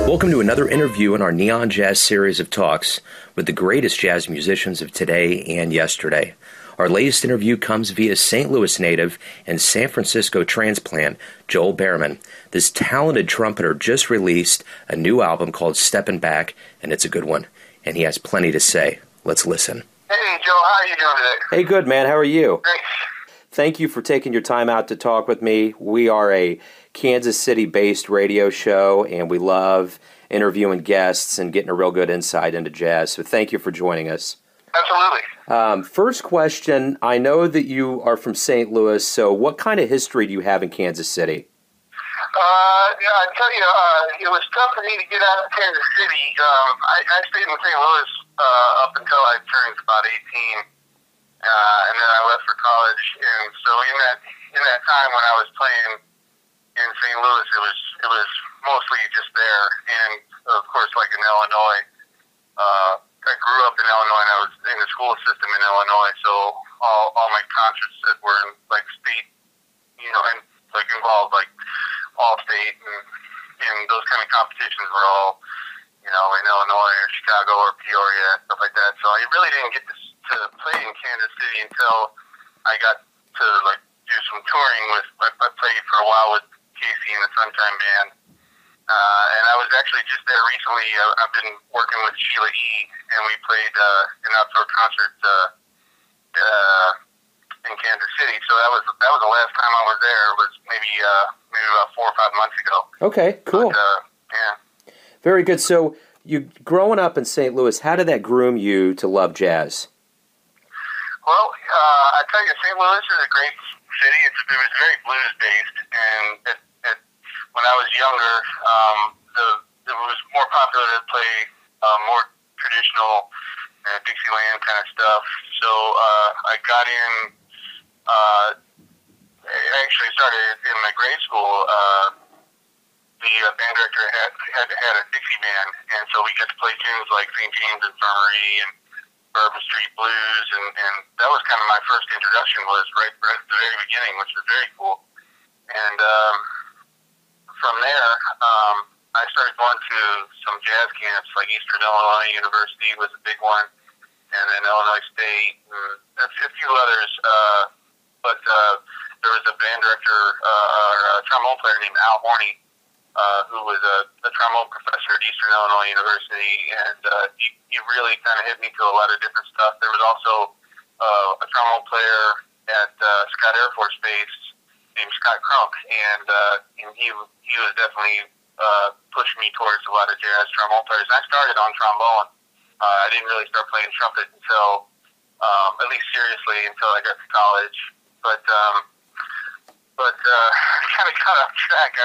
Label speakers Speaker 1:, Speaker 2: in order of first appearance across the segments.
Speaker 1: Welcome to another interview in our Neon Jazz series of talks with the greatest jazz musicians of today and yesterday. Our latest interview comes via St. Louis native and San Francisco transplant, Joel Behrman. This talented trumpeter just released a new album called Steppin Back, and it's a good one. And he has plenty to say. Let's listen.
Speaker 2: Hey, Joe, how are you doing today?
Speaker 1: Hey, good, man. How are you?
Speaker 2: Great.
Speaker 1: Thank you for taking your time out to talk with me. We are a Kansas City-based radio show, and we love interviewing guests and getting a real good insight into jazz. So thank you for joining us.
Speaker 2: Absolutely.
Speaker 1: First question, I know that you are from St. Louis, so what kind of history do you have in Kansas City?
Speaker 2: Yeah, I tell you, it was tough for me to get out of Kansas City. I stayed in St. Louis up until I turned about 18, and then I left for college. And so in that time when I was playing in St. Louis, it was mostly just there. And of course, like in Illinois, I grew up in Illinois, and I was in the school system in Illinois. So all my concerts that were in like state, and like involved like all state and those kind of competitions were all, in Illinois or Chicago or Peoria, stuff like that. So I really didn't get to play in Kansas City until I got to like do some touring with. I played for a while with Casey and the Sunshine Band, and I was actually just there recently. I've been working with Sheila E., and we played an outdoor concert in Kansas City. So that was the last time I was there. Was maybe about 4 or 5 months ago.
Speaker 1: Okay, cool.
Speaker 2: But, yeah.
Speaker 1: Very good. So you growing up in St. Louis, how did that groom you to love jazz?
Speaker 2: Well, I tell you, St. Louis is a great city. It was very blues based, and when I was younger, it was more popular to play more traditional Dixieland kind of stuff. So I got in. I actually started in my grade school. The band director had a Dixie band, and so we got to play tunes like St. James Infirmary and Bourbon Street Blues, and that was kind of my first introduction. Was right at the very beginning, which was very cool. And from there, I started going to some jazz camps, like Eastern Illinois University was a big one, and then Illinois State, and a few others. But there was a band director or a trombone player named Al Horney, who was a trombone professor at Eastern Illinois University, and he really kind of hit me to a lot of different stuff. There was also a trombone player at Scott Air Force Base named Scott Crump, and he was definitely pushed me towards a lot of jazz trombone players. I started on trombone. I didn't really start playing trumpet until, at least seriously, until I got to college. But I kind of got off track.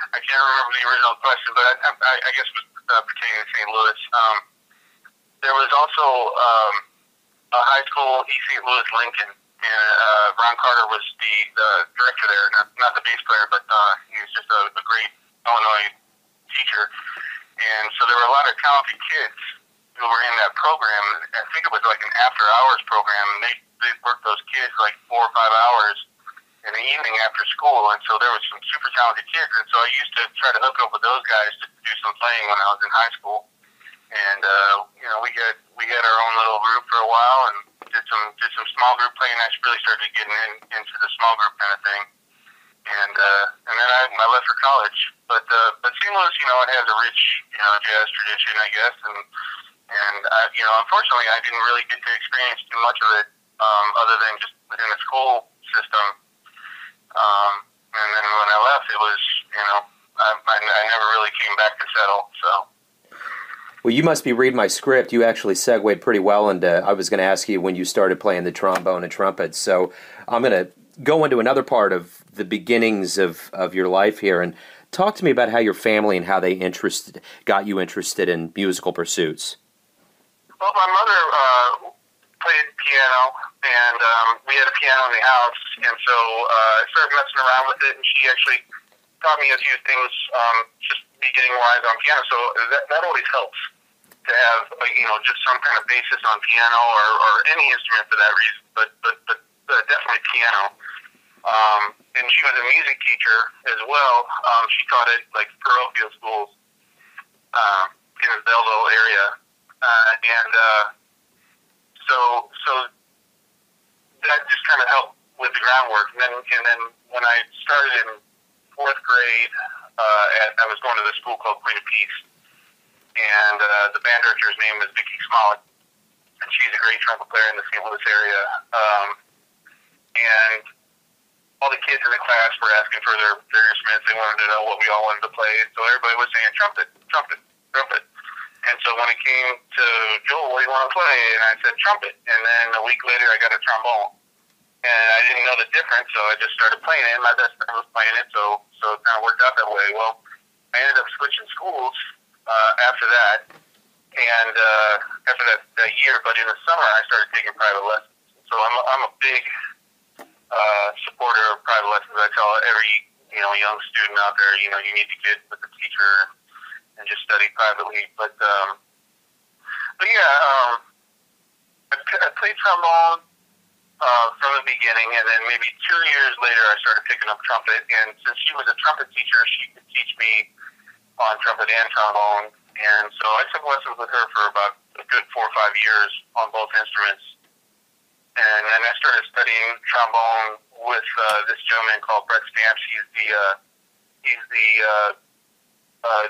Speaker 2: I can't remember the original question, but I guess it was pertaining to St. Louis. There was also a high school, East St. Louis Lincoln, and Ron Carter was the director there, not the bass player, but he was just a great Illinois teacher. And so there were a lot of talented kids who were in that program. I think it was like an after-hours program, and they worked those kids like 4 or 5 hours in the evening after school, and so there was some super talented kids, and so I used to try to hook up with those guys to do some playing when I was in high school. And we had our own little group for a while, and did some small group playing. I really started getting into the small group kind of thing, and then I left for college. But St. Louis, it has a rich jazz tradition, I guess, and unfortunately I didn't really get to experience too much of it other than just within the school system. And then when I left, it was I never really came back to settle. So.
Speaker 1: Well, you must be reading my script. You actually segued pretty well into, I was going to ask you when you started playing the trombone and trumpet. So I'm going to go into another part of the beginnings of your life here and talk to me about how your family and how they got you interested in musical pursuits.
Speaker 2: Well, my mother played piano, and we had a piano in the house, and so I started messing around with it, and she actually taught me a few things, just beginning-wise on piano. So that always helps to have, just some kind of basis on piano or any instrument for that reason, but definitely piano. And she was a music teacher as well. She taught at like parochial schools, in the Belleville area, and so that just kind of helped with the groundwork. And then when I started in fourth grade, I was going to this school called Queen of Peace, and the band director's name is Vicki Smollett, and she's a great trumpet player in the St. Louis area. And all the kids in the class were asking for their instruments. They wanted to know what we all wanted to play, so everybody was saying trumpet, trumpet, trumpet. And so when it came to Joel, what do you want to play? And I said trumpet. And then a week later, I got a trombone. And I didn't know the difference, so I just started playing it. My best friend was playing it, so it kind of worked out that way. Well, I ended up switching schools after that, and after that year. But in the summer, I started taking private lessons. So I'm a big supporter of private lessons. I tell every young student out there, you need to get with the teacher and just study privately. But yeah, I played trombone from the beginning, and then maybe 2 years later, I started picking up trumpet. And since she was a trumpet teacher, she could teach me on trumpet and trombone. And so I took lessons with her for about a good 4 or 5 years on both instruments. And then I started studying trombone with this gentleman called Brett Stamps. He's the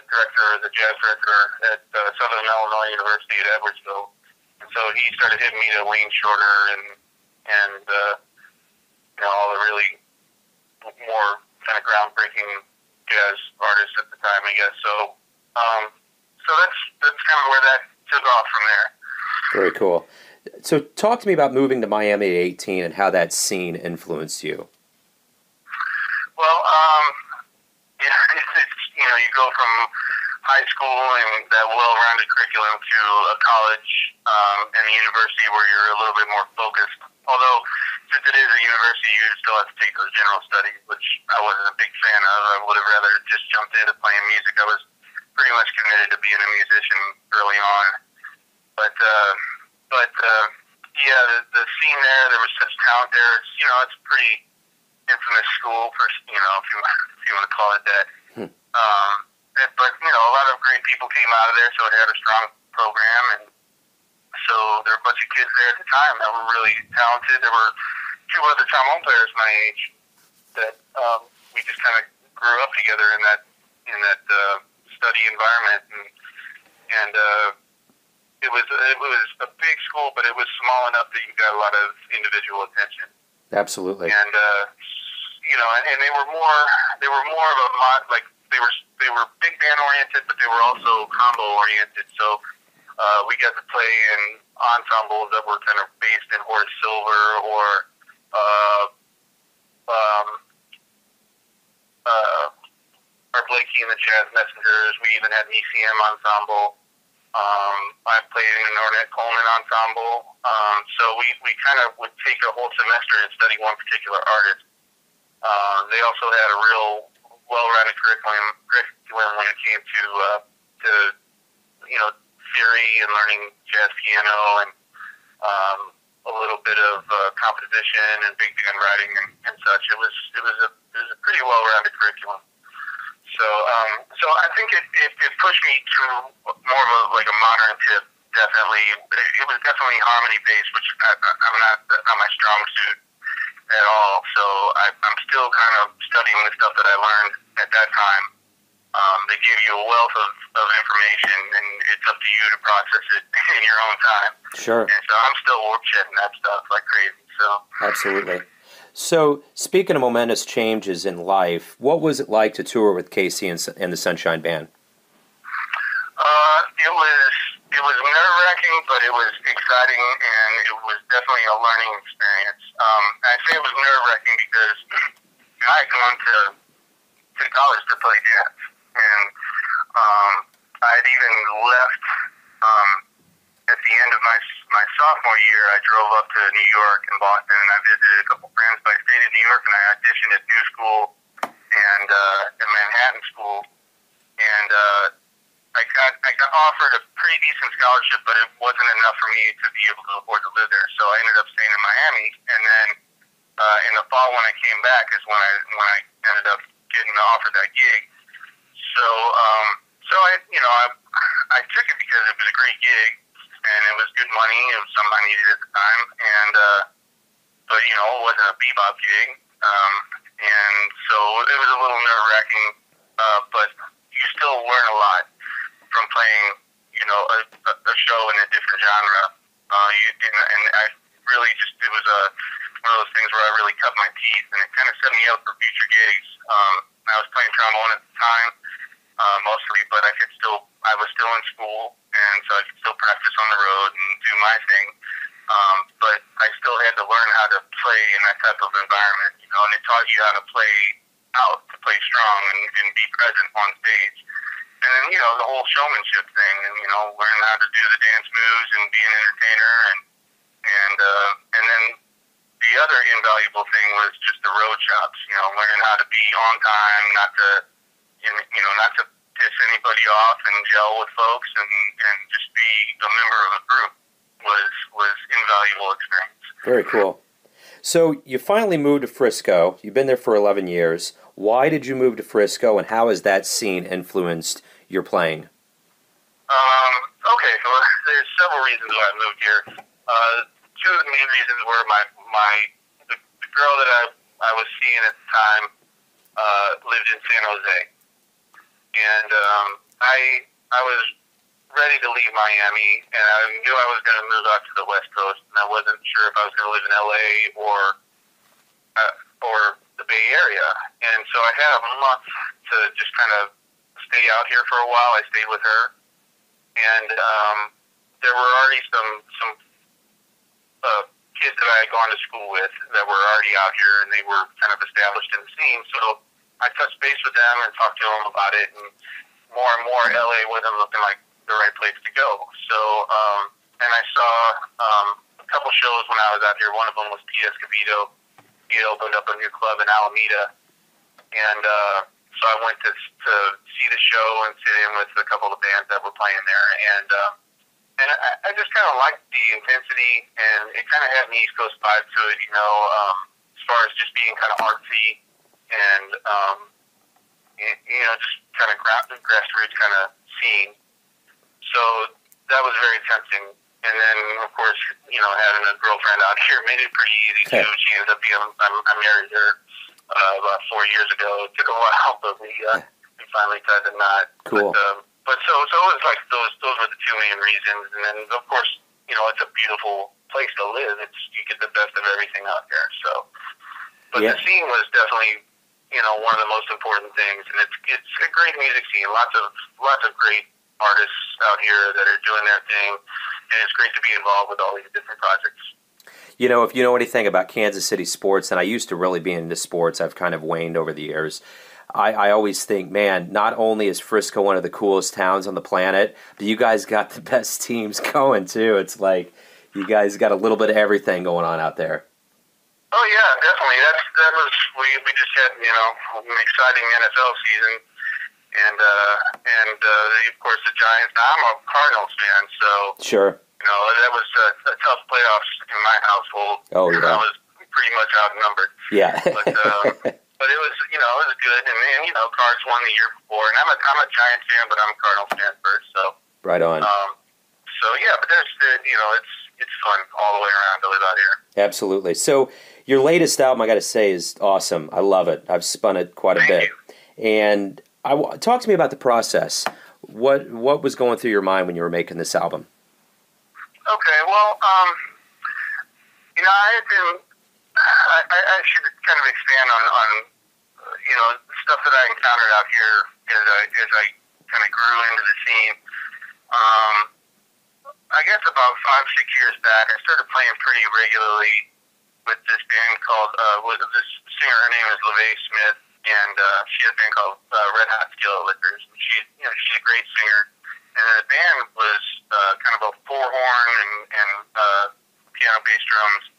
Speaker 2: director, the jazz director at Southern Illinois University at Edwardsville. And so he started hitting me to Wayne Shorter and all the really more kind of groundbreaking jazz artists at the time, I guess. So that's kind of where that took off from there.
Speaker 1: Very cool. So talk to me about moving to Miami at 18 and how that scene influenced you.
Speaker 2: Well, it's you go from high school and that well-rounded curriculum to a college and a university where you're a little bit more focused. Although, since it is a university, you still have to take those general studies, which I wasn't a big fan of. I would have rather just jumped into playing music. I was pretty much committed to being a musician early on. But yeah, the scene there was such talent there. It's a pretty infamous school for if you want to call it that. But a lot of great people came out of there, so it had a strong program, and so there were a bunch of kids there at the time that were really talented. There were 2 other trombone players my age that we just kind of grew up together in that study environment, and it was a big school, but it was small enough that you got a lot of individual attention.
Speaker 1: Absolutely.
Speaker 2: And and they were more of a they were big band oriented, but they were also combo oriented. So we got to play in ensembles that were kind of based in Horace Silver or Art Blakey and the Jazz Messengers. We even had an ECM ensemble. I played in an Ornette Coleman ensemble. So we kind of would take a whole semester and study one particular artist. They also had a real well-rounded curriculum when it came to theory and learning jazz piano and a little bit of composition and big band writing and such. It was a pretty well-rounded curriculum. So I think it pushed me to more of a modern tip. Definitely, it was definitely harmony based, which that's not my strong suit at all. So I'm still kind of studying the stuff that I learned at that time. They give you a wealth of information, and it's up to you to process it in your own time. Sure. And so I'm still workshedding that stuff like crazy. So absolutely.
Speaker 1: So, speaking of momentous changes in life, what was it like to tour with Casey and the Sunshine Band?
Speaker 2: It was nerve-wracking, but it was exciting, and it was definitely a learning experience. I say it was nerve-wracking because I had gone to college to play jazz, and I had even left at the end of my sophomore year. I drove up to New York and Boston, and I visited a couple friends, but I stayed in New York, and I auditioned at New School and at Manhattan School, and I got offered a pretty decent scholarship, but it wasn't enough for me to be able to afford to live there. So I ended up staying in Miami, and then in the fall when I came back is when I ended up getting offered that gig. So So I took it because it was a great gig, and it was good money. It was something I needed at the time, and but it wasn't a bebop gig, and so it was a little nerve-wracking. But you still learn a lot from playing, a show in a different genre. And I really just it was one of those things where I really cut my teeth, and it kind of set me up for future gigs. I was playing trombone at the time, mostly, but I was still in school, and so I could still practice on the road and do my thing. But I still had to learn how to play in that type of environment, and it taught you how to play out, to play strong and be present on stage. And then, the whole showmanship thing, and, learning how to do the dance moves and be an entertainer, and then the other invaluable thing was just the road chops, learning how to be on time, not to piss anybody off and gel with folks and just be a member of a group was invaluable experience.
Speaker 1: Very cool. So you finally moved to Frisco. You've been there for 11 years. Why did you move to Frisco, and how has that scene influenced your playing?
Speaker 2: Okay, well, there's several reasons why I moved here. Two of the main reasons were the girl that I was seeing at the time lived in San Jose, and I was ready to leave Miami, and I knew I was going to move out to the West Coast, and I wasn't sure if I was going to live in LA or the Bay Area. And so I had a month to just kind of stay out here for a while. I stayed with her, and there were already some kids that I had gone to school with that were already out here, and they were kind of established in the scene. So I touched base with them and talked to them about it, and more LA wasn't looking like the right place to go. So, and I saw a couple shows when I was out here. One of them was Pete Escobedo. He opened up a new club in Alameda, and so I went to see the show and sit in with a couple of the bands that were playing there, and I just kind of liked the intensity, and it kind of had an East Coast vibe to it, as far as just being kind of artsy and just kind of grassroots kind of scene. So that was very tempting. And then, of course, having a girlfriend out here made it pretty easy too. She ended up I married her about 4 years ago. It took a while, but we finally tied the knot.
Speaker 1: Cool.
Speaker 2: But so it was like those were the two main reasons. And then, of course, it's a beautiful place to live. You get the best of everything out there. So, but the scene was definitely one of the most important things, and it's a great music scene. Lots of great artists out here that are doing their thing, and it's great to be involved with all these different projects.
Speaker 1: If you know anything about Kansas City sports, and I used to really be into sports, I've kind of waned over the years. I always think, man, not only is Frisco one of the coolest towns on the planet, but you guys got the best teams going too. It's like you guys got a little bit of everything going on out there.
Speaker 2: Oh yeah, definitely. We just had an exciting NFL season, and of course the Giants. Now, I'm a Cardinals fan, so
Speaker 1: sure.
Speaker 2: That was a tough playoffs in my household.
Speaker 1: Oh yeah,
Speaker 2: I was pretty much outnumbered.
Speaker 1: Yeah,
Speaker 2: but it was it was good, and Cards won the year before, and I'm a Giants fan, but I'm a Cardinals fan first. So
Speaker 1: right on.
Speaker 2: So yeah, but there's it's fun all the way around to live out here.
Speaker 1: Absolutely. So your latest album, I got to say, is awesome. I love it. I've spun it quite a bit.
Speaker 2: Thank you.
Speaker 1: And talk to me about the process. What was going through your mind when you were making this album?
Speaker 2: Okay, well, I should kind of expand on stuff that I encountered out here as I kind of grew into the scene. I guess about 5-6 years back, I started playing pretty regularly with this band called, this singer, her name is LaVey Smith, and she has a band called Red Hot Skillet Lickers. She's a great singer. And the band was kind of a four-horn and piano, bass, drums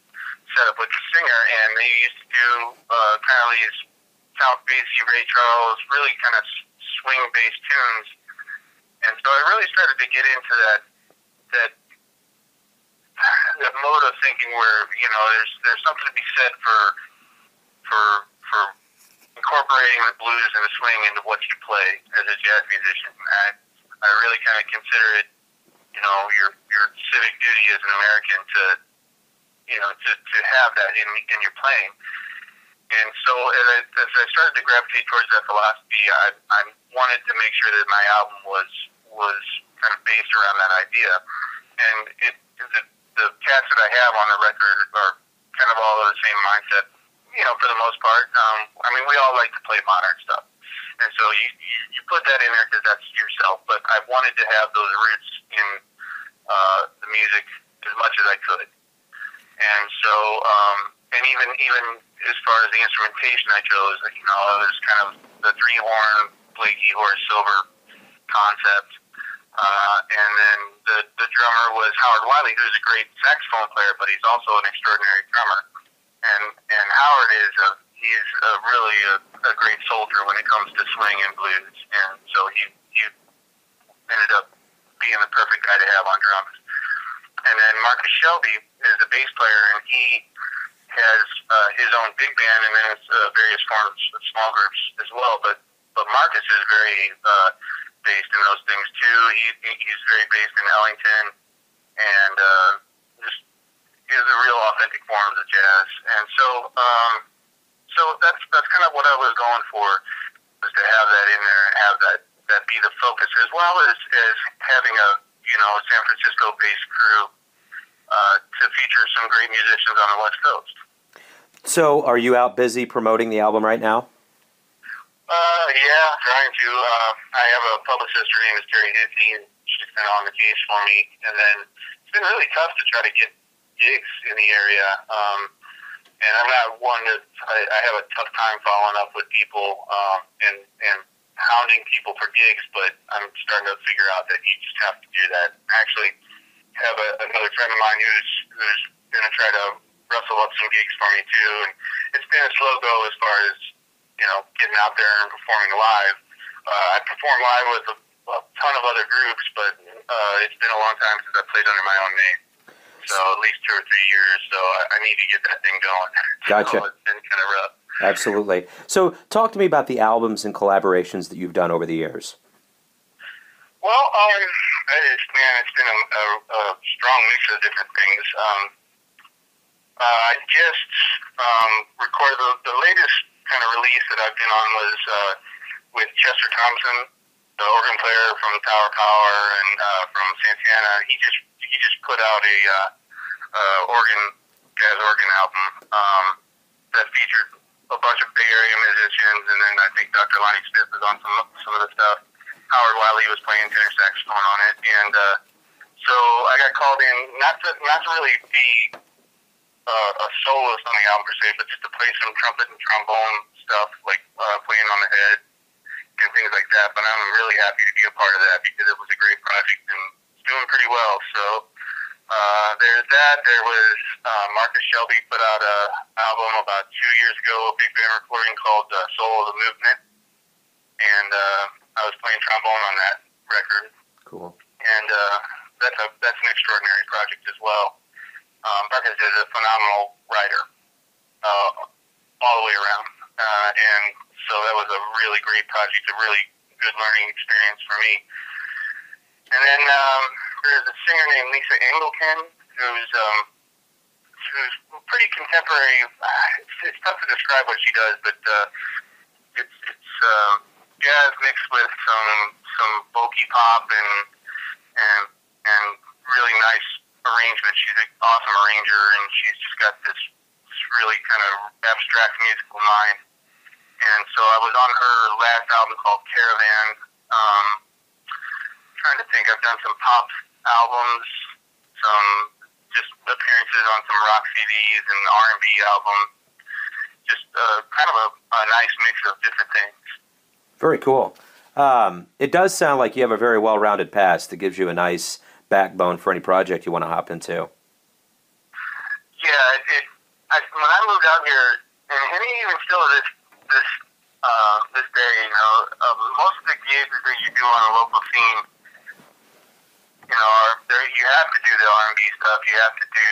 Speaker 2: set up with the singer, and they used to do kind of these South Bassy, Ray Charles, really kind of swing-based tunes. And so I really started to get into that mode of thinking where there's something to be said for incorporating the blues and the swing into what you play as a jazz musician. I really kind of consider it, your civic duty as an American to have that in your playing. And so as I started to gravitate towards that philosophy, I wanted to make sure that my album was kind of based around that idea. And the cats that I have on the record are kind of all of the same mindset, for the most part. We all like to play modern stuff. And so you put that in there because that's yourself. But I wanted to have those roots in the music as much as I could. And so, and even as far as the instrumentation I chose, it was kind of the three-horn flaky horse silver concept. And then the drummer was Howard Wiley, who's a great saxophone player, but he's also an extraordinary drummer. And Howard he's really a great soldier when it comes to swing and blues. And so he ended up being the perfect guy to have on drums. And then Marcus Shelby is a bass player, and he has his own big band, and then it's various forms of small groups as well. But Marcus is very based in those things too. He's very based in Ellington, and just is a real authentic form of jazz. And so that's kind of what I was going for, was to have that in there and have that be the focus, as well as having a San Francisco based crew to feature some great musicians on the West Coast.
Speaker 1: So, are you out busy promoting the album right now?
Speaker 2: Yeah, trying to. I have a publicist, her name is Terry Hitsey, and she's been on the case for me. And then it's been really tough to try to get gigs in the area. And I'm not one that I have a tough time following up with people and hounding people for gigs, but I'm starting to figure out that you just have to do that. I actually have another friend of mine who's going to try to rustle up some gigs for me too. And it's been a slow go as far as getting out there and performing live. I perform live with a ton of other groups, but it's been a long time since I played under my own name. So at least 2 or 3 years. So I need to get that thing going.
Speaker 1: Gotcha.
Speaker 2: So it's been kind of rough.
Speaker 1: Absolutely. So talk to me about the albums and collaborations that you've done over the years.
Speaker 2: Well, it's been a strong mix of different things. I just recorded the latest kind of release that I've been on was with Chester Thompson, the organ player from Tower Power and from Santana. He just put out a jazz organ album that featured a bunch of Bay Area musicians, and then I think Dr. Lonnie Smith was on some of the stuff. Howard Wiley was playing tenor saxophone on it, and so I got called in not to really be a soloist on the album per se, but just to play some trumpet and trombone stuff, like playing on the head and things like that. But I'm really happy to be a part of that because it was a great project and it's doing pretty well. So there's that. There was Marcus Shelby put out an album about 2 years ago, a big band recording called Soul of the Movement, and I was playing trombone on that record.
Speaker 1: Cool.
Speaker 2: And that's an extraordinary project as well. Marcus is a phenomenal writer all the way around, and so that was a really great project, a really good learning experience for me. And then there's a singer named Lisa Angleton who's pretty contemporary. It's tough to describe what she does, but it's jazz mixed with some folky pop and really nice arrangement. She's an awesome arranger, and she's just got this really kind of abstract musical mind. And so I was on her last album called Caravan. Trying to think, I've done some pop albums, some just appearances on some rock CDs and R&B album. Just kind of a nice mix of different things.
Speaker 1: Very cool. It does sound like you have a very well-rounded past that gives you a nice backbone for any project you want to hop into.
Speaker 2: Yeah, when I moved out here, and even still this day, most of the gigs that you do on a local scene, you have to do the R&B stuff. You have to do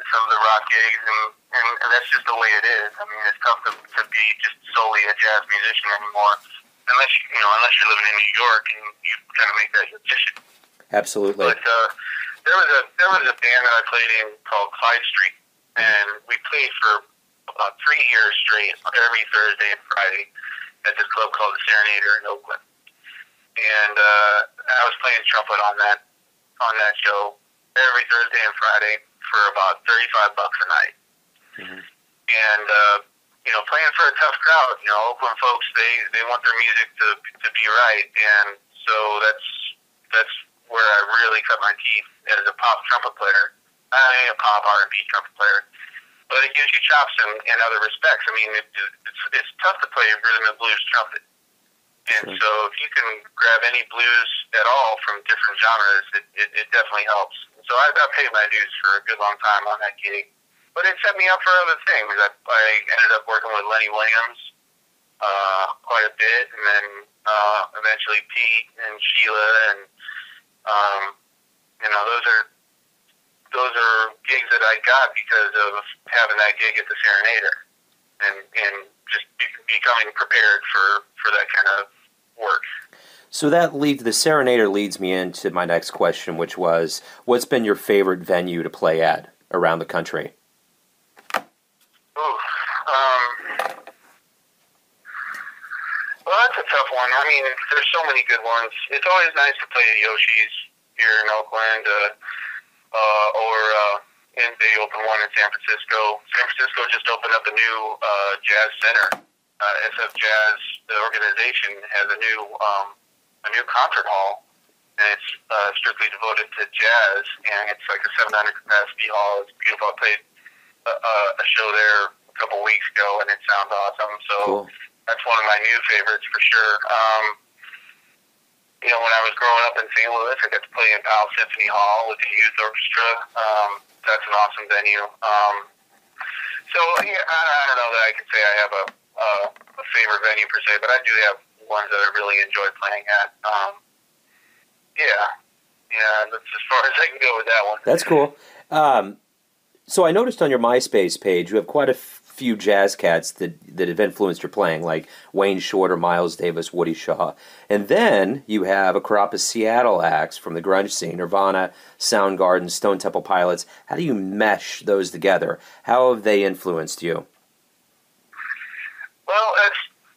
Speaker 2: some of the rock gigs, and and that's just the way it is. I mean, it's tough to be just solely a jazz musician anymore, unless you're living in New York and you kind of make that your mission.
Speaker 1: Absolutely.
Speaker 2: But there was a band that I played in called Clyde Street, and we played for about 3 years straight every Thursday and Friday at this club called the Serenader in Oakland. And I was playing trumpet on that show every Thursday and Friday for about $35 a night.
Speaker 1: Mm-hmm.
Speaker 2: And playing for a tough crowd. Oakland folks, they want their music to be right, and so that's where I really cut my teeth as a pop trumpet player. I mean, a pop R&B trumpet player, but it gives you chops in other respects. I mean, it's tough to play rhythm and blues trumpet. And so if you can grab any blues at all from different genres, it definitely helps. So I paid my dues for a good long time on that gig. But it set me up for other things. I ended up working with Lenny Williams quite a bit, and then eventually Pete and Sheila, and those are gigs that I got because of having that gig at the Serenader, and just becoming prepared for that kind of work.
Speaker 1: So the Serenader leads me into my next question, which was, what's been your favorite venue to play at around the country?
Speaker 2: Well, that's a tough one. I mean, there's so many good ones. It's always nice to play at Yoshi's here in Oakland, and they opened one in San Francisco. San Francisco just opened up a new jazz center. SF Jazz, the organization, has a new concert hall, and it's strictly devoted to jazz, and it's like a 700 capacity hall. It's beautiful. I played a show there a couple weeks ago, and it sounds awesome. So cool. That's one of my new favorites for sure. When I was growing up in St. Louis, I got to play in Powell Symphony Hall with the youth orchestra. That's an awesome venue. So yeah, I don't know that I can say I have a favorite venue per se, but I do have ones that I really enjoy playing at. That's as far as I can go with that one.
Speaker 1: That's cool. So I noticed on your MySpace page you have quite a few jazz cats that have influenced your playing, like Wayne Shorter, Miles Davis, Woody Shaw. And then you have a crop of Seattle acts from the grunge scene, Nirvana, Soundgarden, Stone Temple Pilots. How do you mesh those together? How have they influenced you?
Speaker 2: Well,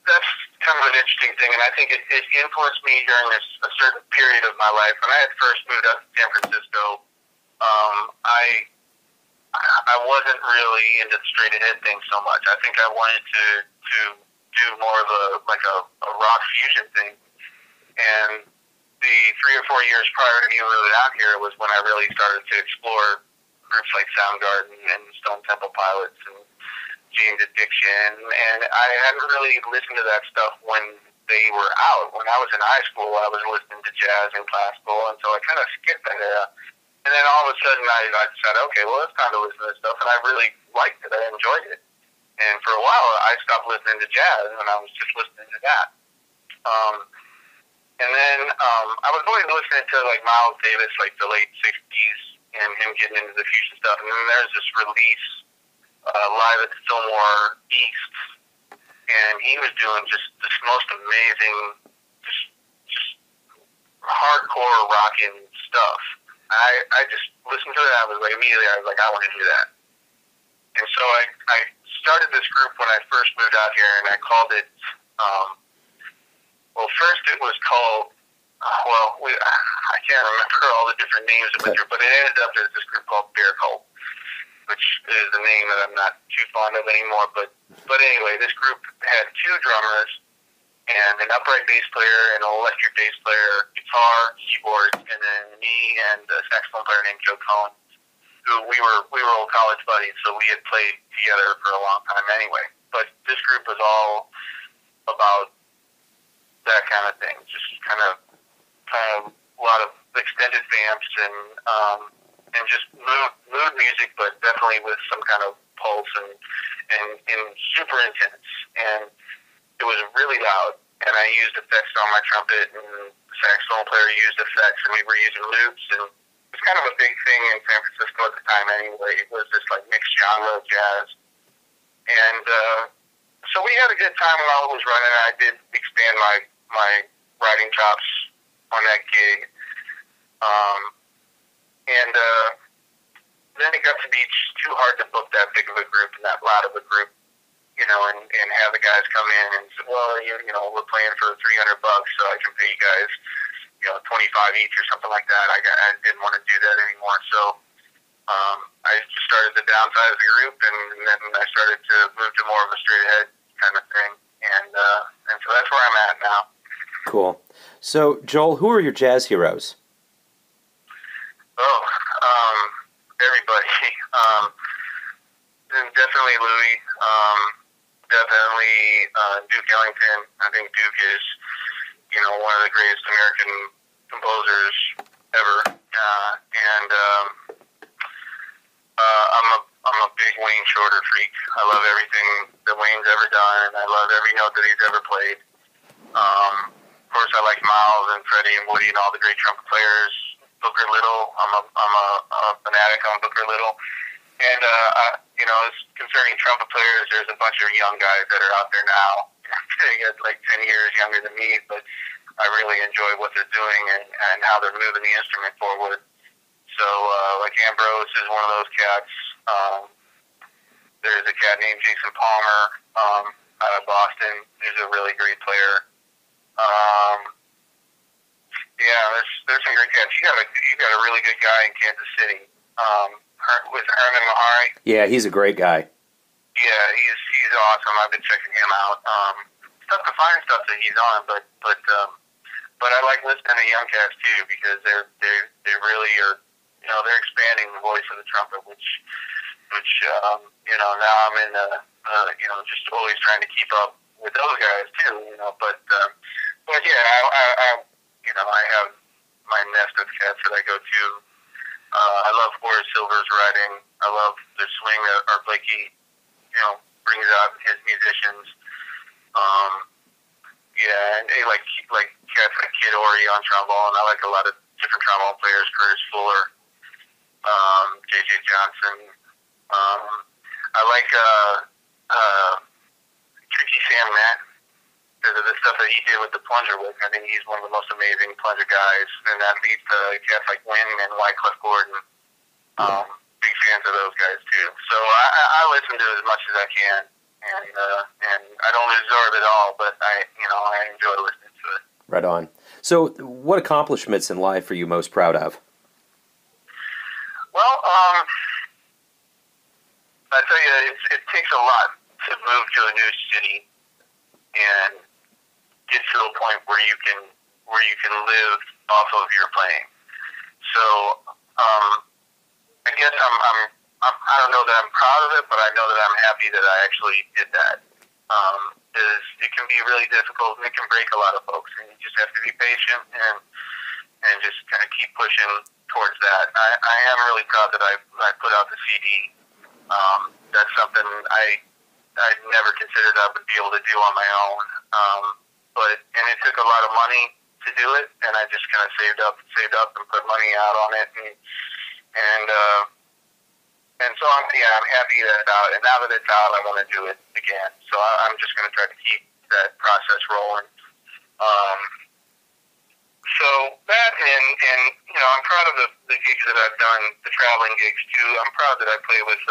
Speaker 2: that's kind of an interesting thing, and I think it influenced me during a certain period of my life. When I had first moved up to San Francisco, I wasn't really into the straight ahead thing so much. I think I wanted to do more of a rock fusion thing. And the 3 or 4 years prior to me moving out here was when I really started to explore groups like Soundgarden and Stone Temple Pilots and Jane's Addiction. And I hadn't really listened to that stuff when they were out. When I was in high school, I was listening to jazz and classical, and so I kind of skipped that era. And then all of a sudden, I decided, okay, well, it's time to listen to this stuff, and I really liked it. I enjoyed it. And for a while, I stopped listening to jazz, and I was just listening to that. And then I was always listening to, like, Miles Davis, like, the late 60s, and him getting into the fusion stuff. And then there's this release live at the Fillmore East, and he was doing just this most amazing, just hardcore rocking stuff. I just listened to it, and I was like, immediately, I was like, I want to do that. And so I started this group when I first moved out here, and I called it, first it was called, I can't remember all the different names of it, but it ended up as this group called Bear Cult, which is a name that I'm not too fond of anymore. But anyway, this group had 2 drummers, and an upright bass player, and an electric bass player, guitar, keyboard, and then me and a saxophone player named Joe Cohen, who we were old college buddies, so we had played together for a long time anyway. But this group was all about that kind of thing, just kind of a lot of extended vamps and just mood music, but definitely with some kind of pulse and super intense. And it was really loud, and I used effects on my trumpet, and the saxophone player used effects, and we were using loops, and it was kind of a big thing in San Francisco at the time anyway. It was this like mixed genre of jazz, And so we had a good time while it was running. I did expand my riding chops on that gig. And then it got to be too hard to book that big of a group and that loud of a group, and have the guys come in and say, well, we're playing for $300, so I can pay you guys, 25 each or something like that. I didn't want to do that anymore. So I just started to downsize the group, and then I started to move to more of a straight ahead kind of thing. And so that's where I'm at now.
Speaker 1: Cool. So, Joel, who are your jazz heroes?
Speaker 2: Oh, everybody. Definitely Louis. Definitely Duke Ellington. I think Duke is, one of the greatest American composers ever. I'm a big Wayne Shorter freak. I love everything that Wayne's ever done. I love every note that he's ever played. Of course, I like Miles and Freddie and Woody and all the great trumpet players. Booker Little. I'm a fanatic on Booker Little. And concerning trumpet players, there's a bunch of young guys that are out there now. They're like 10 years younger than me, but I really enjoy what they're doing and how they're moving the instrument forward. So, like Ambrose is one of those cats. There's a cat named Jason Palmer out of Boston. He's a really great player. There's some great cats. You got a really good guy in Kansas City. With Herman Mahari. Yeah,
Speaker 1: he's a great guy.
Speaker 2: Yeah, he's awesome. I've been checking him out. Tough to find stuff that he's on, but I like listening to young cats too, because they really are. They're expanding the voice of the trumpet, which now I'm in just always trying to keep up with those guys too. But yeah, I have my nest of cats that I go to. I love Horace Silver's writing. I love the swing that Art Blakey, brings out his musicians. And like cats like Kid Ory on trombone. I like a lot of different trombone players. Curtis Fuller, J.J. Johnson. I like Tricky Sam Matt. The stuff that he did with the plunger lick, I think he's one of the most amazing plunger guys, and that leads to cats like Wynn and Wycliffe Gordon. Big fans of those guys too. So I listen to as much as I can, and I don't absorb it all, but I enjoy listening to it.
Speaker 1: Right on. So, what accomplishments in life are you most proud of?
Speaker 2: Well, I tell you, it takes a lot to move to a new city and get to a point where you can live off of your playing. So I guess I don't know that I'm proud of it, but I know that I'm happy that I actually did that. It can be really difficult, and it can break a lot of folks, and you just have to be patient and just kind of keep pushing towards that. I am really proud that I put out the CD. That's something I never considered I would be able to do on my own. And it took a lot of money to do it, and I just kind of saved up and put money out on it, and so I'm happy that it's out, and now that it's out, I want to do it again. So I'm just going to try to keep that process rolling. So that, and I'm proud of the gigs that I've done, the traveling gigs too. I'm proud that I play with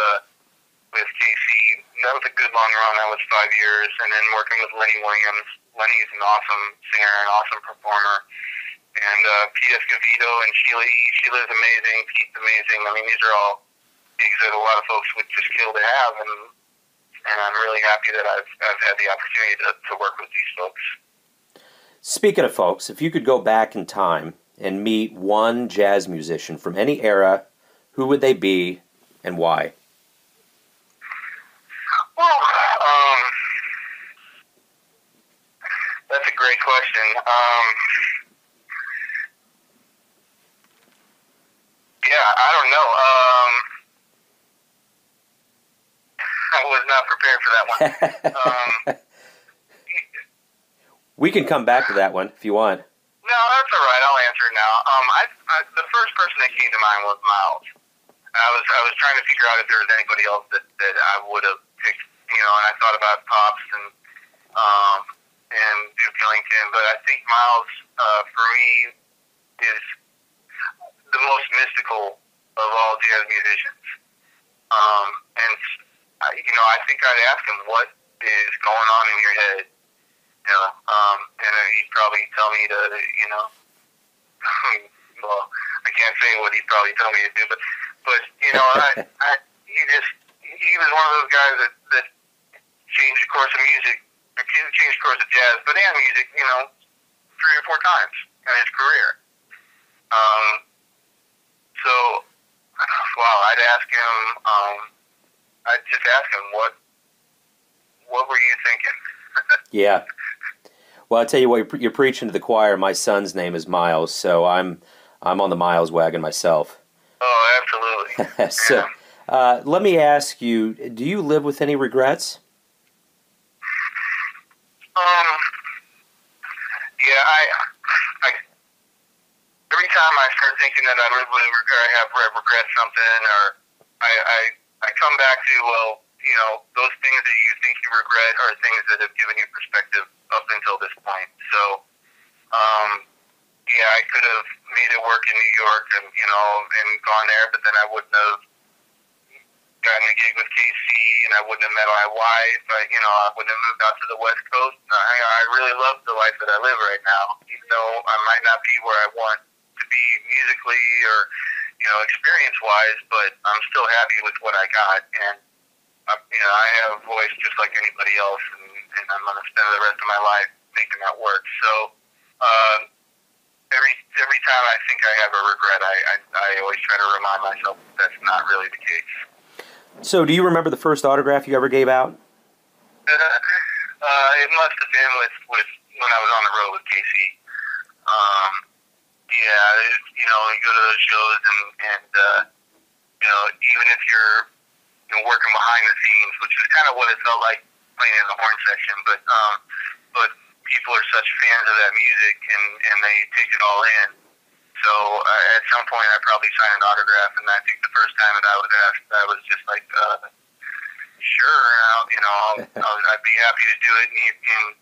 Speaker 2: KC. That was a good long run. That was 5 years, and then working with Lenny Williams. Lenny's an awesome singer, an awesome performer. And Pete Escovedo and Sheila. Sheila's amazing. Pete's amazing. I mean, these are all gigs that a lot of folks would just kill to have, and I'm really happy that I've had the opportunity to work with these folks.
Speaker 1: Speaking of folks, if you could go back in time and meet one jazz musician from any era, who would they be and why?
Speaker 2: Well, that's a great question. I don't know. I was not prepared for that one.
Speaker 1: We can come back to that one if you want.
Speaker 2: No, that's all right. I'll answer it now. The first person that came to mind was Miles. I was trying to figure out if there was anybody else that I would have picked, and I thought about Pops and Duke Ellington, but I think Miles, for me, is the most mystical of all jazz musicians. I think I'd ask him, what is going on in your head? And he'd probably tell me to, well, I can't say what he'd probably tell me to do, but he was one of those guys that changed the course of music, changed the course of jazz, but and music, 3 or 4 times in his career. So, wow, I'd ask him, I'd just ask him, what were you thinking?
Speaker 1: Yeah. Well, I'll tell you what, you're preaching to the choir. My son's name is Miles, so I'm on the Miles wagon myself.
Speaker 2: Oh, absolutely.
Speaker 1: So, let me ask you, do you live with any regrets?
Speaker 2: Yeah, I every time I start thinking that I live with I have regret something, or I come back to, those things that you think you regret are things that have given you perspective up until this point. So, I could have made it work in New York and gone there, but then I wouldn't have gotten a gig with KC, and I wouldn't have met my wife. I wouldn't have moved out to the West Coast. I really love the life that I live right now, even though I might not be where I want to be musically or, experience-wise, but I'm still happy with what I got, and I have a voice just like anybody else, and I'm going to spend the rest of my life making that work. So every time I think I have a regret, I always try to remind myself that's not really the case.
Speaker 1: So do you remember the first autograph you ever gave out?
Speaker 2: It must have been with when I was on the road with KC. You go to those shows and even if you're working behind the scenes, which is kind of what it felt like playing in the horn section, but people are such fans of that music and they take it all in. So at some point I probably signed an autograph, and I think the first time that I was asked, I was just like, sure, I'd be happy to do it, and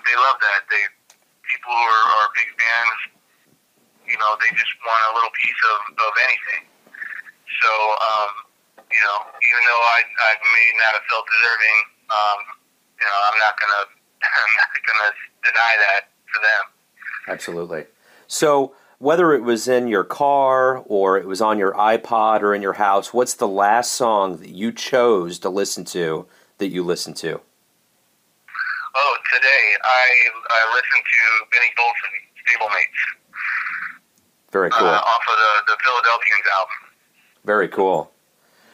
Speaker 2: they love that. People who are big fans, they just want a little piece of anything. So, even though I may not have felt deserving, I'm not gonna deny that to them.
Speaker 1: Absolutely. So, whether it was in your car or it was on your iPod or in your house, what's the last song that you chose to listen to that you listened to?
Speaker 2: Oh, today I listened to Benny Golson, Stablemates.
Speaker 1: Very cool.
Speaker 2: Off of the Philadelphians album.
Speaker 1: Very cool.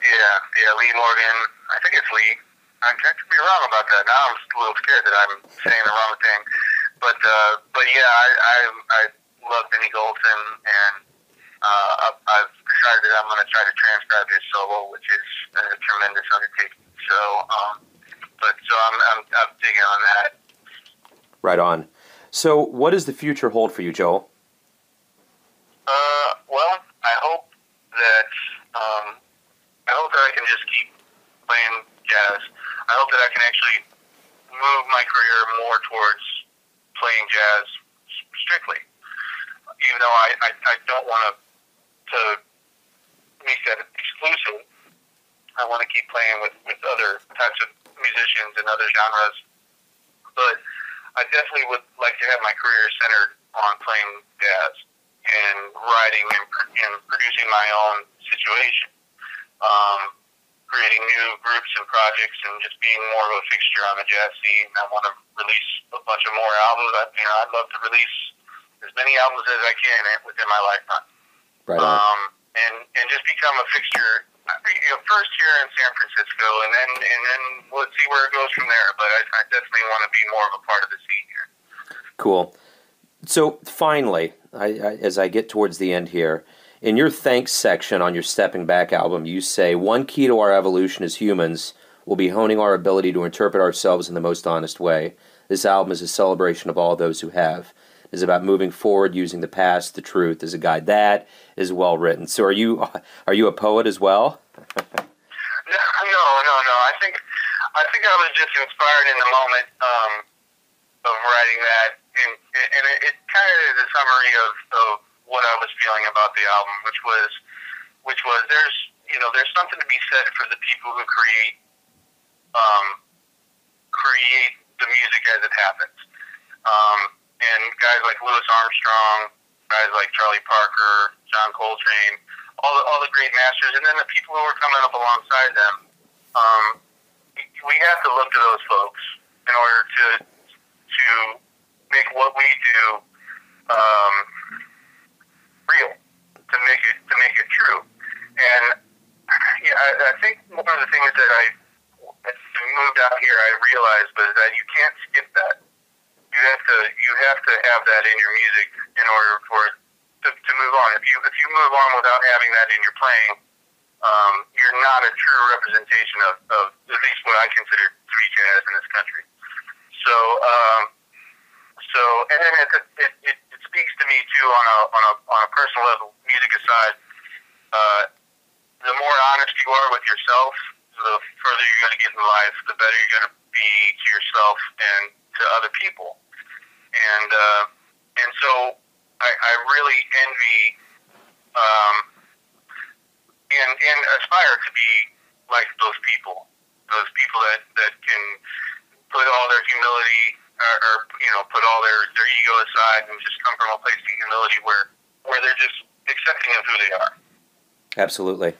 Speaker 2: Yeah, Lee Morgan. I think it's Lee. I could be wrong about that. Now I'm a little scared that I'm saying the wrong thing. But yeah, I love Benny Golson, and I've decided that I'm going to try to transcribe his solo, which is a tremendous undertaking. So, I'm digging on that.
Speaker 1: Right on. So, what does the future hold for you, Joel?
Speaker 2: Well, I hope that I can just keep playing jazz. I hope that I can actually move my career more towards playing jazz strictly. Even though I don't want to make that exclusive, I want to keep playing with other types of musicians and other genres. But I definitely would like to have my career centered on playing jazz and writing and producing my own situation, creating new groups and projects, and just being more of a fixture on the jazz scene. I want to release a bunch of more albums. I'd love to release as many albums as I can within my lifetime.
Speaker 1: Right on.
Speaker 2: And just become a fixture. First here in San Francisco, and then we'll see where it goes from there. But I definitely want to be more of a part of the scene here.
Speaker 1: Cool. So finally, as I get towards the end here, in your thanks section on your Steppin Back album, you say, one key to our evolution as humans will be honing our ability to interpret ourselves in the most honest way. This album is a celebration of all those who have. It is about moving forward, using the past, the truth as a guide. That is well written. So are you a poet as well?
Speaker 2: No. I think I think I was just inspired in the moment of writing that, and it kind of is a summary of what I was feeling about the album, which was there's something to be said for the people who create the music as it happens, and guys like Louis Armstrong, guys like Charlie Parker, John Coltrane, all the great masters, and then the people who were coming up alongside them. We have to look to those folks in order to make what we do real, to make it true. And I think one of the things that as I moved out here, I realized was that you can't skip that. You have to have that in your music in order for it to move on. If you move on without having that in your playing, you're not a true representation of at least what I consider to be jazz in this country. And then it speaks to me too on a personal level, music aside. The more honest you are with yourself, the further you're going to get in life, the better you're going to be to yourself and to other people. And so I really envy and aspire to be like those people that can put all their humility or put all their ego aside and just come from a place of humility where they're just accepting of who they are.
Speaker 1: Absolutely.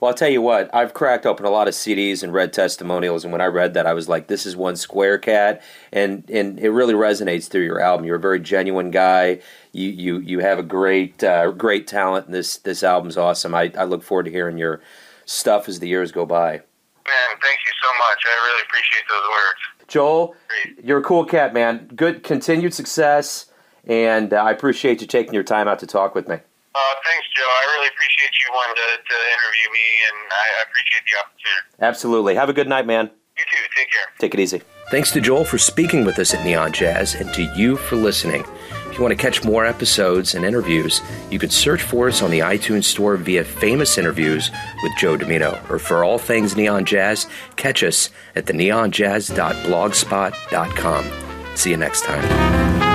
Speaker 1: Well, I'll tell you what, I've cracked open a lot of CDs and read testimonials, and when I read that, I was like, this is one square cat, and it really resonates through your album. You're a very genuine guy. You have a great talent, and this album's awesome. I look forward to hearing your stuff as the years go by.
Speaker 2: Man, thank you so much. I really appreciate those words.
Speaker 1: Joel,
Speaker 2: Great.
Speaker 1: You're a cool cat, man. Good continued success, and I appreciate you taking your time out to talk with me.
Speaker 2: Thanks, Joe. I really appreciate you wanting to interview me, and I appreciate the opportunity.
Speaker 1: Absolutely. Have a good night, man.
Speaker 2: You too. Take care.
Speaker 1: Take it easy. Thanks to Joel for speaking with us at Neon Jazz, and to you for listening. If you want to catch more episodes and interviews, you could search for us on the iTunes Store via Famous Interviews with Joe Dimino. Or for all things Neon Jazz, catch us at theneonjazz.blogspot.com. See you next time.